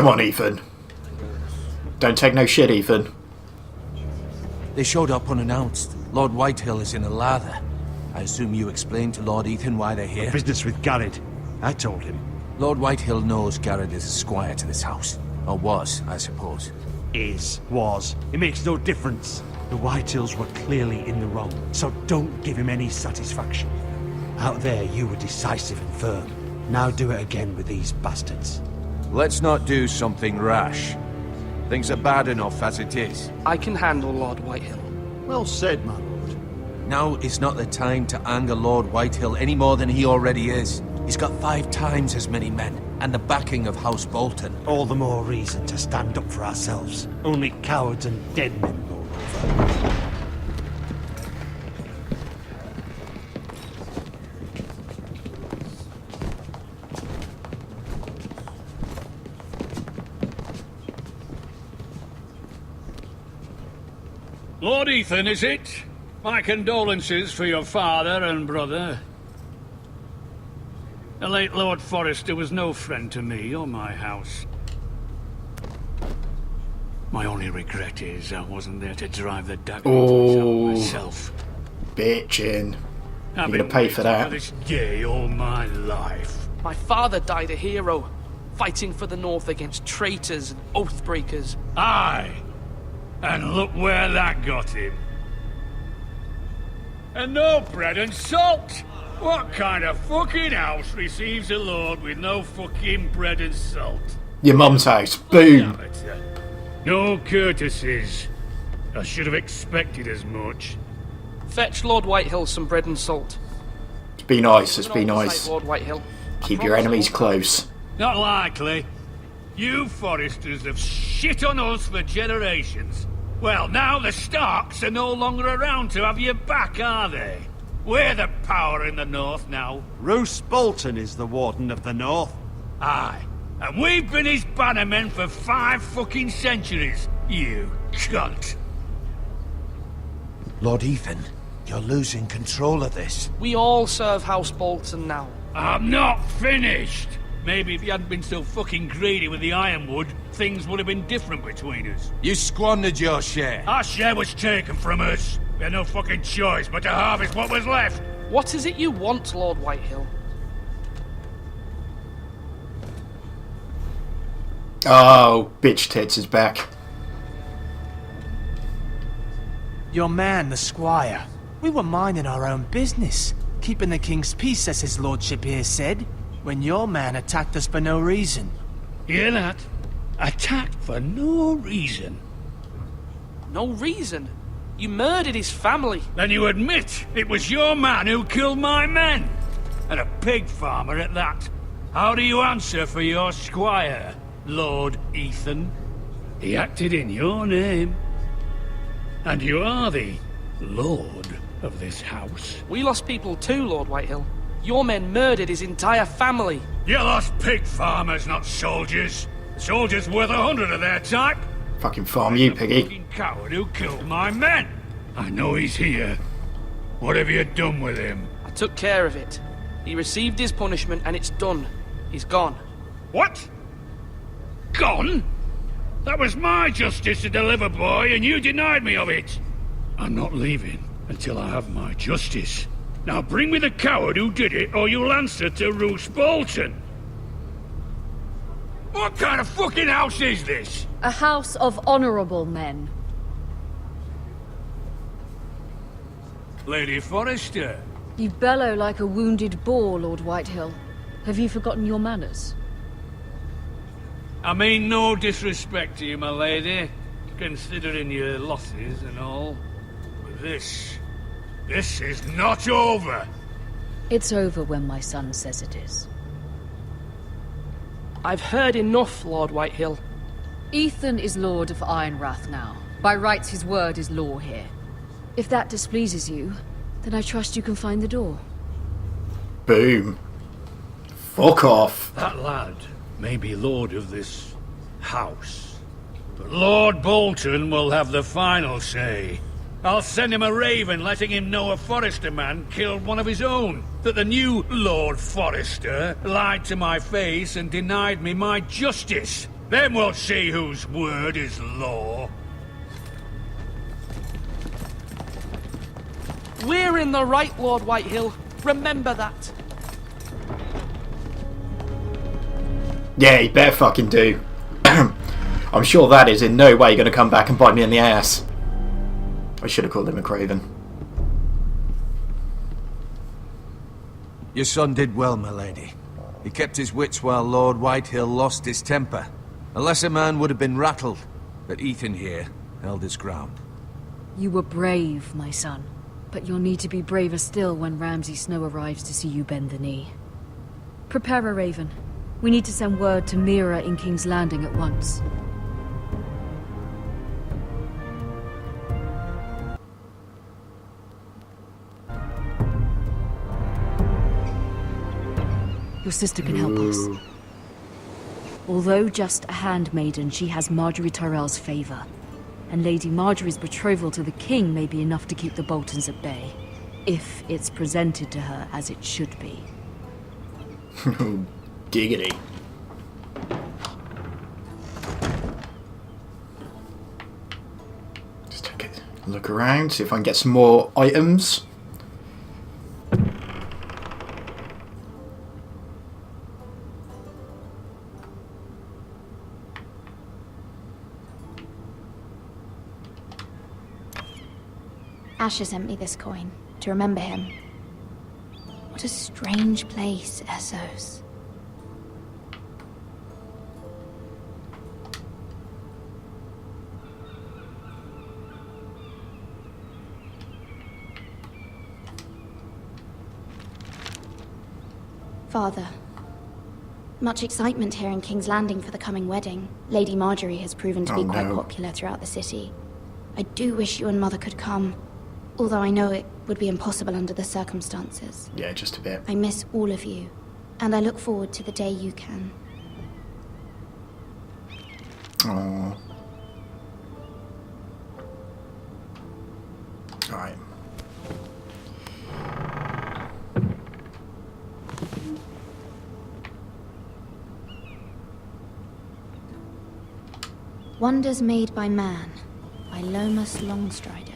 Come on, Ethan. Don't take no shit, Ethan. They showed up unannounced. Lord Whitehill is in a lather. I assume you explained to Lord Ethan why they're here? Business with Garrett. I told him. Lord Whitehill knows Garrett is a squire to this house. Or was, I suppose. Was. It makes no difference. The Whitehills were clearly in the wrong, so don't give him any satisfaction. Out there, you were decisive and firm. Now do it again with these bastards. Let's not do something rash. Things are bad enough as it is. I can handle Lord Whitehill. Well said, my lord. Now is not the time to anger Lord Whitehill any more than he already is. He's got 5 times as many men, and the backing of House Bolton. All the more reason to stand up for ourselves. Only cowards and dead men roll over. Lord Ethan, is it? My condolences for your father and brother. The late Lord Forrester was no friend to me or my house. My only regret is I wasn't there to drive the dagger into his heart myself. Bitchin'. You're I've gonna been pay for waiting that. for this day all my life. My father died a hero, fighting for the North against traitors and oathbreakers. Aye. And look where that got him. And no bread and salt! What kind of fucking house receives a lord with no fucking bread and salt? Your mum's house. Boom. No courtesies. I should have expected as much. Fetch Lord Whitehill some bread and salt. Just be nice. Just be Even on the nice. site, Lord Whitehill. I Keep your promise enemies I won't. close. Not likely. You Forresters have shit on us for generations. Well, now the Starks are no longer around to have your back, are they? We're the power in the north now. Roose Bolton is the Warden of the North. Aye. And we've been his bannermen for 5 fucking centuries, you cunt. Lord Ethan, you're losing control of this. We all serve House Bolton now. I'm not finished. Maybe if you hadn't been so fucking greedy with the ironwood, things would have been different between us. You squandered your share. Our share was taken from us. We had no fucking choice but to harvest what was left. What is it you want, Lord Whitehill? Oh, bitch tits is back. Your man, the squire. We were minding our own business, keeping the king's peace, as his lordship here said, when your man attacked us for no reason. Hear that? Attacked for no reason. No reason. You murdered his family. Then you admit it was your man who killed my men. And a pig farmer at that. How do you answer for your squire, Lord Ethan? He acted in your name. And you are the lord of this house. We lost people too, Lord Whitehill. Your men murdered his entire family. You lost pig farmers, not soldiers. Soldiers worth 100 of their type. Fucking farm you, piggy. Fucking coward who killed my men. I know he's here. What have you done with him? I took care of it. He received his punishment and it's done. He's gone. What? Gone? That was my justice to deliver, boy, and you denied me of it. I'm not leaving until I have my justice. Now bring me the coward who did it, or you'll answer to Roose Bolton. What kind of fucking house is this? A house of honorable men. Lady Forrester. You bellow like a wounded boar, Lord Whitehill. Have you forgotten your manners? I mean no disrespect to you, my lady, considering your losses and all. But this is not over. It's over when my son says it is. I've heard enough, Lord Whitehill. Ethan is Lord of Ironrath now. By rights, his word is law here. If that displeases you, then I trust you can find the door. Boom. Fuck off. That lad may be lord of this house, but Lord Bolton will have the final say. I'll send him a raven letting him know a Forrester man killed one of his own. That the new Lord Forrester lied to my face and denied me my justice. Then we'll see whose word is law. We're in the right, Lord Whitehill. Remember that. Yeah, he better fucking do. I'm sure that is in no way going to come back and bite me in the ass. I should have called him a craven. Your son did well, my lady. He kept his wits while Lord Whitehill lost his temper. A lesser man would have been rattled, but Ethan here held his ground. You were brave, my son. But you'll need to be braver still when Ramsay Snow arrives to see you bend the knee. Prepare a raven. We need to send word to Mira in King's Landing at once. Your sister can help us. Although just a handmaiden, she has Marjorie Tyrell's favor. And Lady Marjorie's betrothal to the king may be enough to keep the Boltons at bay. If it's presented to her as it should be. Giggity. Just take a look around, see if I can get some more items. Asher sent me this coin, to remember him. What a strange place, Essos. Father, much excitement here in King's Landing for the coming wedding. Lady Marjorie has proven to be quite popular throughout the city. I do wish you and Mother could come. Although I know it would be impossible under the circumstances. Yeah, just a bit. I miss all of you, and I look forward to the day you can. Aww. Alright. Wonders Made by Man, by Lomas Longstrider.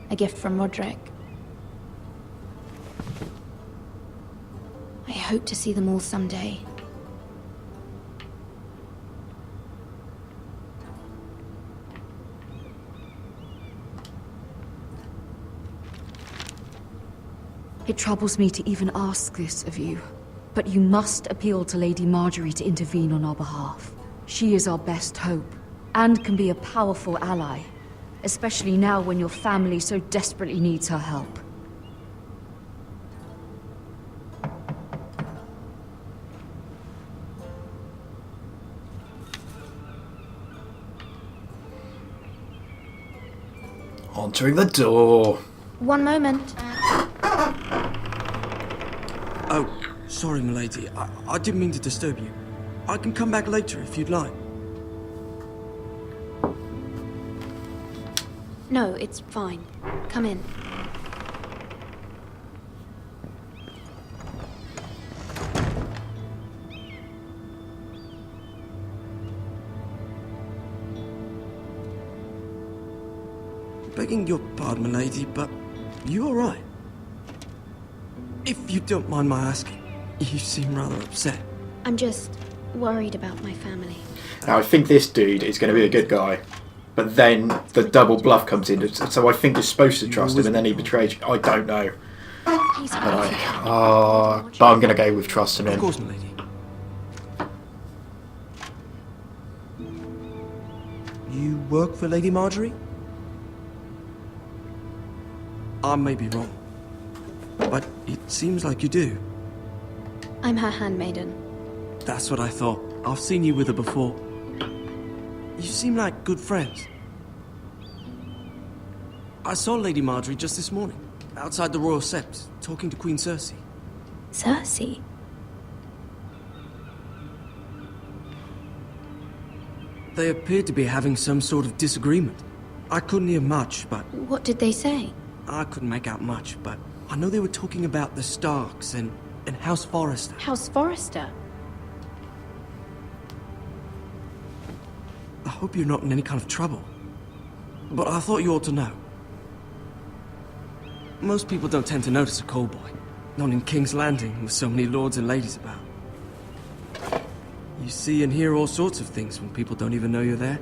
A gift from Roderick. I hope to see them all someday. It troubles me to even ask this of you, but you must appeal to Lady Marjorie to intervene on our behalf. She is our best hope, and can be a powerful ally. Especially now when your family so desperately needs her help. Entering the door. One moment. Oh, sorry, milady. I didn't mean to disturb you. I can come back later if you'd like. No, it's fine. Come in. Begging your pardon, milady, but you all right? If you don't mind my asking, you seem rather upset. I'm just worried about my family. Now, I think this dude is going to be a good guy. But then the double bluff comes in, so I think you're supposed to trust him, and then he betrays you. I don't know. But I'm going to go with trusting him. Of course, milady. You work for Lady Marjorie? I may be wrong, but it seems like you do. I'm her handmaiden. That's what I thought. I've seen you with her before. You seem like good friends. I saw Lady Marjorie just this morning, outside the Royal Sept, talking to Queen Cersei. Cersei? They appeared to be having some sort of disagreement. I couldn't hear much, but... What did they say? I couldn't make out much, but I know they were talking about the Starks and House Forrester. House Forrester? hope you're not in any kind of trouble. But I thought you ought to know. Most people don't tend to notice a callboy. Not in King's Landing, with so many lords and ladies about. You see and hear all sorts of things when people don't even know you're there.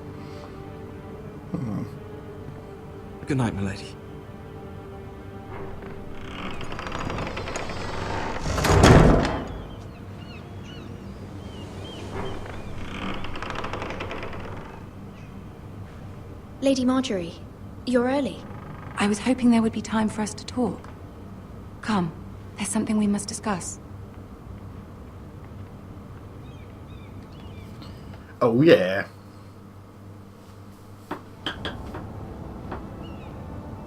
Good night, milady. Lady Marjorie, you're early. I was hoping there would be time for us to talk. Come, there's something we must discuss. Oh, yeah.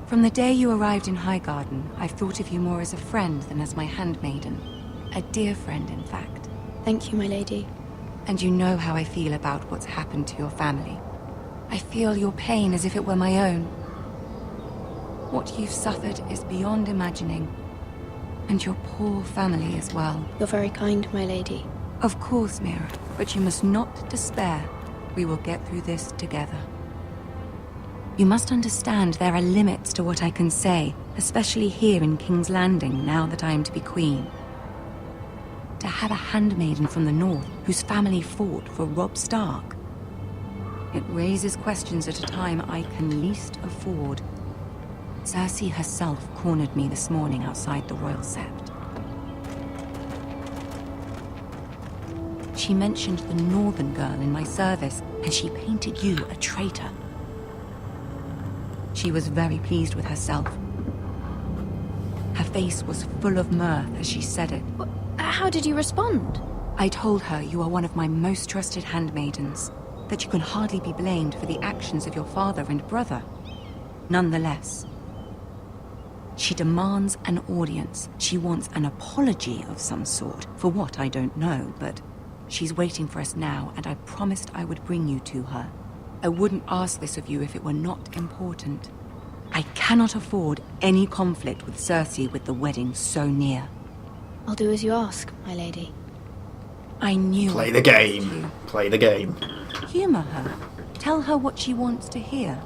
From the day you arrived in Highgarden, I've thought of you more as a friend than as my handmaiden. A dear friend, in fact. Thank you, my lady. And you know how I feel about what's happened to your family. I feel your pain as if it were my own. What you've suffered is beyond imagining. And your poor family as well. You're very kind, my lady. Of course, Mira, but you must not despair. We will get through this together. You must understand there are limits to what I can say, especially here in King's Landing, now that I am to be queen. To have a handmaiden from the north whose family fought for Robb Stark. It raises questions at a time I can least afford. Cersei herself cornered me this morning outside the Royal Sept. She mentioned the northern girl in my service, and she painted you a traitor. She was very pleased with herself. Her face was full of mirth as she said it. How did you respond? I told her you are one of my most trusted handmaidens, that you can hardly be blamed for the actions of your father and brother. Nonetheless, she demands an audience. She wants an apology of some sort, for what I don't know, but she's waiting for us now, and I promised I would bring you to her. I wouldn't ask this of you if it were not important. I cannot afford any conflict with Cersei with the wedding so near. I'll do as you ask, my lady. I knew. Play the game. Play the game. Humor her. Tell her what she wants to hear.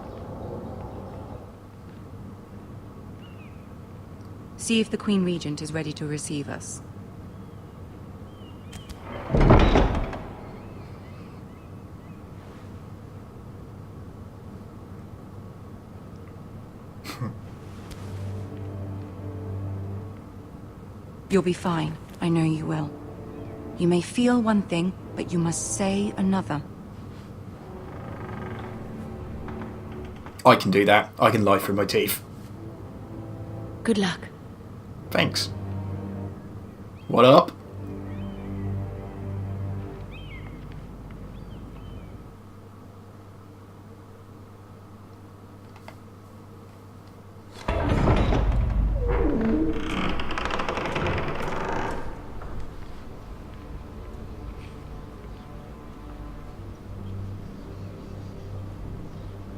See if the Queen Regent is ready to receive us. You'll be fine. I know you will. You may feel one thing, but you must say another. I can do that. I can lie through my teeth. Good luck. Thanks. What up?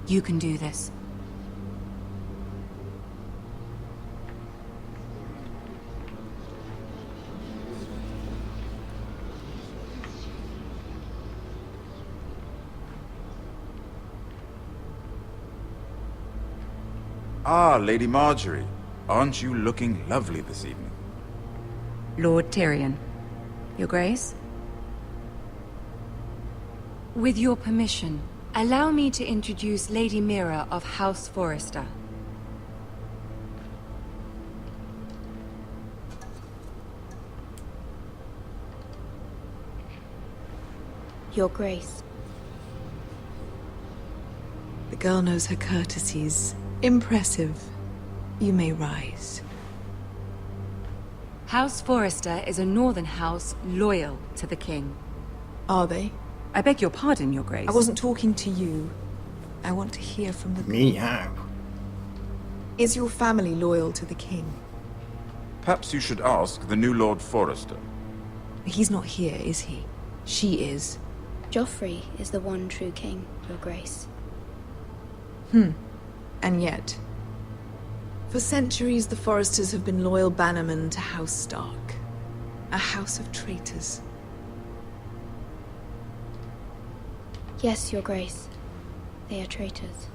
You can do this. Ah, Lady Marjorie. Aren't you looking lovely this evening? Lord Tyrion. Your Grace? With your permission, allow me to introduce Lady Mira of House Forrester. Your Grace. The girl knows her courtesies. Impressive. You may rise. House Forrester is a northern house loyal to the king. Are they? I beg your pardon, Your Grace. I wasn't talking to you. I want to hear from the... Meow. Is your family loyal to the king? Perhaps you should ask the new Lord Forrester. He's not here, is he? She is. Joffrey is the one true king, Your Grace. And yet... For centuries, the Forresters have been loyal bannermen to House Stark. A house of traitors. Yes, Your Grace. They are traitors.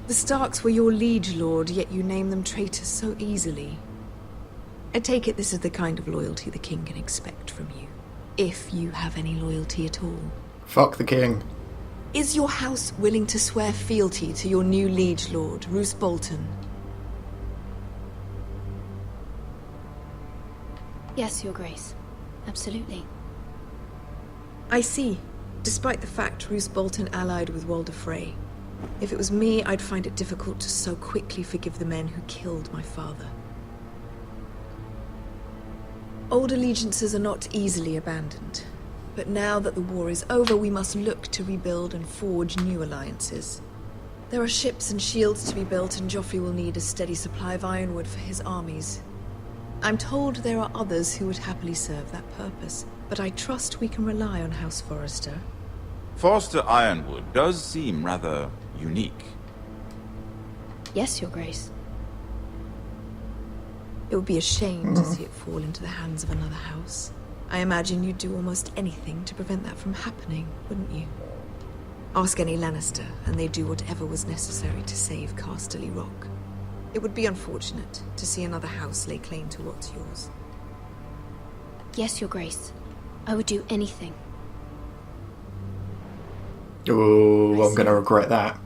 The Starks were your liege lord, yet you name them traitors so easily. I take it this is the kind of loyalty the king can expect from you. If you have any loyalty at all. Fuck the king. Is your house willing to swear fealty to your new liege lord, Roose Bolton? Yes, Your Grace. Absolutely. I see. Despite the fact Roose Bolton allied with Walder Frey. If it was me, I'd find it difficult to so quickly forgive the men who killed my father. Old allegiances are not easily abandoned. But now that the war is over, we must look to rebuild and forge new alliances. There are ships and shields to be built, and Joffrey will need a steady supply of ironwood for his armies. I'm told there are others who would happily serve that purpose, but I trust we can rely on House Forrester. Forrester Ironwood does seem rather unique. Yes, Your Grace. It would be a shame to see it fall into the hands of another house. I imagine you'd do almost anything to prevent that from happening, wouldn't you? Ask any Lannister, and they'd do whatever was necessary to save Casterly Rock. It would be unfortunate to see another house lay claim to what's yours. Yes, Your Grace. I would do anything. Oh, I'm gonna regret that.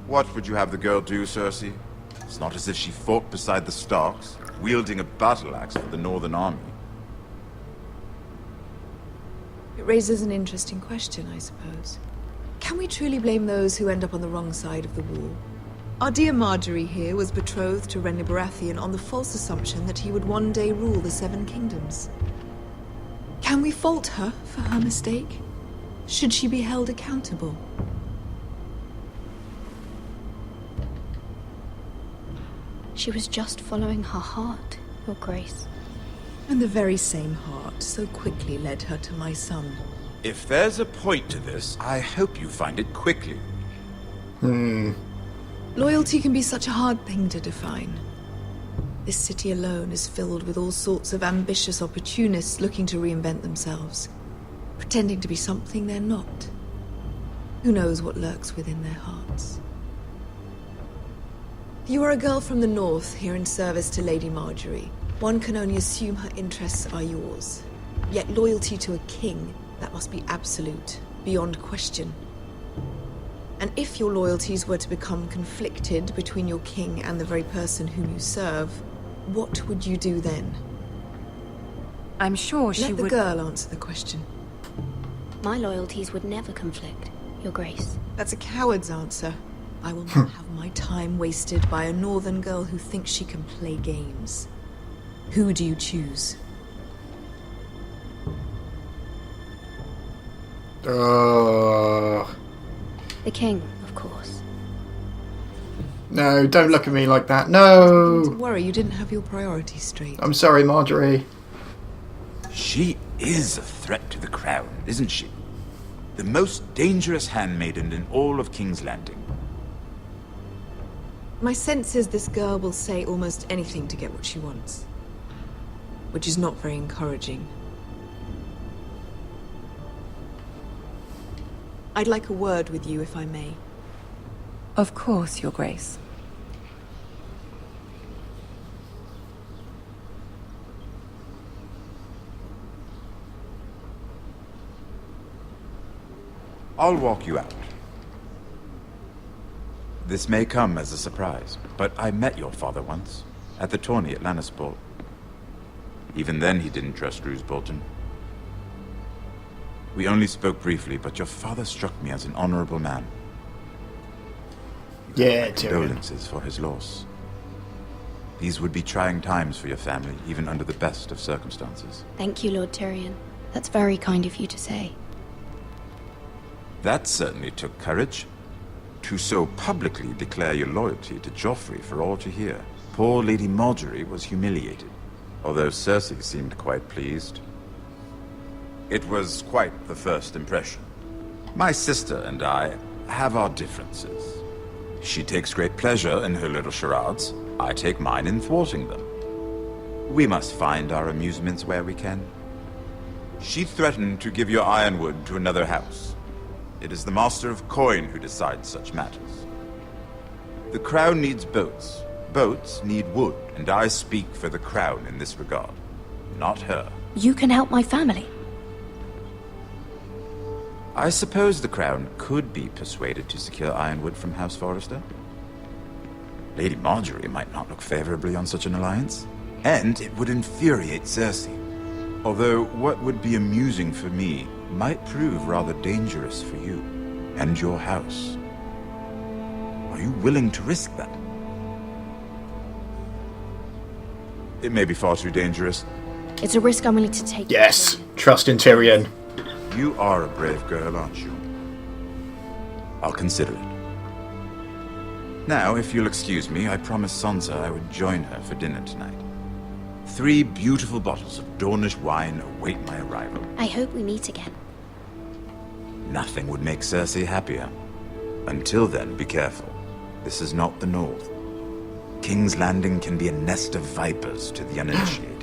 What would you have the girl do, Cersei? It's not as if she fought beside the Starks, wielding a battle axe for the Northern Army. It raises an interesting question, I suppose. Can we truly blame those who end up on the wrong side of the war? Our dear Marjorie here was betrothed to Renly Baratheon on the false assumption that he would one day rule the Seven Kingdoms. Can we fault her for her mistake? Should she be held accountable? She was just following her heart, Your Grace. And the very same heart so quickly led her to my son. If there's a point to this, I hope you find it quickly. Loyalty can be such a hard thing to define. This city alone is filled with all sorts of ambitious opportunists looking to reinvent themselves, pretending to be something they're not. Who knows what lurks within their hearts? You are a girl from the north, here in service to Lady Marjorie. One can only assume her interests are yours. Yet loyalty to a king, that must be absolute, beyond question. And if your loyalties were to become conflicted between your king and the very person whom you serve, what would you do then? I'm sure she would... Let the girl answer the question. My loyalties would never conflict, Your Grace. That's a coward's answer. I will not have my time wasted by a northern girl who thinks she can play games. Who do you choose? The king, of course. No, don't look at me like that. No! Don't worry, you didn't have your priorities straight. I'm sorry, Marjorie. She is a threat to the crown, isn't she? The most dangerous handmaiden in all of King's Landing. My sense is this girl will say almost anything to get what she wants. Which is not very encouraging. I'd like a word with you, if I may. Of course, Your Grace. I'll walk you out. This may come as a surprise, but I met your father once, at the tourney at Lannisport. Even then he didn't trust Roose Bolton. We only spoke briefly, but your father struck me as an honorable man. Yeah, Tyrion. Condolences for his loss. These would be trying times for your family, even under the best of circumstances. Thank you, Lord Tyrion. That's very kind of you to say. That certainly took courage. To so publicly declare your loyalty to Joffrey for all to hear. Poor Lady Marjorie was humiliated, although Cersei seemed quite pleased. It was quite the first impression. My sister and I have our differences. She takes great pleasure in her little charades. I take mine in thwarting them. We must find our amusements where we can. She threatened to give your ironwood to another house. It is the Master of Coin who decides such matters. The Crown needs boats. Boats need wood, and I speak for the Crown in this regard, not her. You can help my family. I suppose the Crown could be persuaded to secure ironwood from House Forrester. Lady Marjorie might not look favorably on such an alliance, and it would infuriate Cersei. Although what would be amusing for me might prove rather dangerous for you and your house. Are you willing to risk that? It may be far too dangerous. It's a risk I'm willing to take. Yes, trust in Tyrion. You are a brave girl, aren't you? I'll consider it. Now, if you'll excuse me, I promised Sansa I would join her for dinner tonight. 3 beautiful bottles of Dornish wine await my arrival. I hope we meet again. Nothing would make Cersei happier. Until then, be careful. This is not the North. King's Landing can be a nest of vipers to the uninitiated.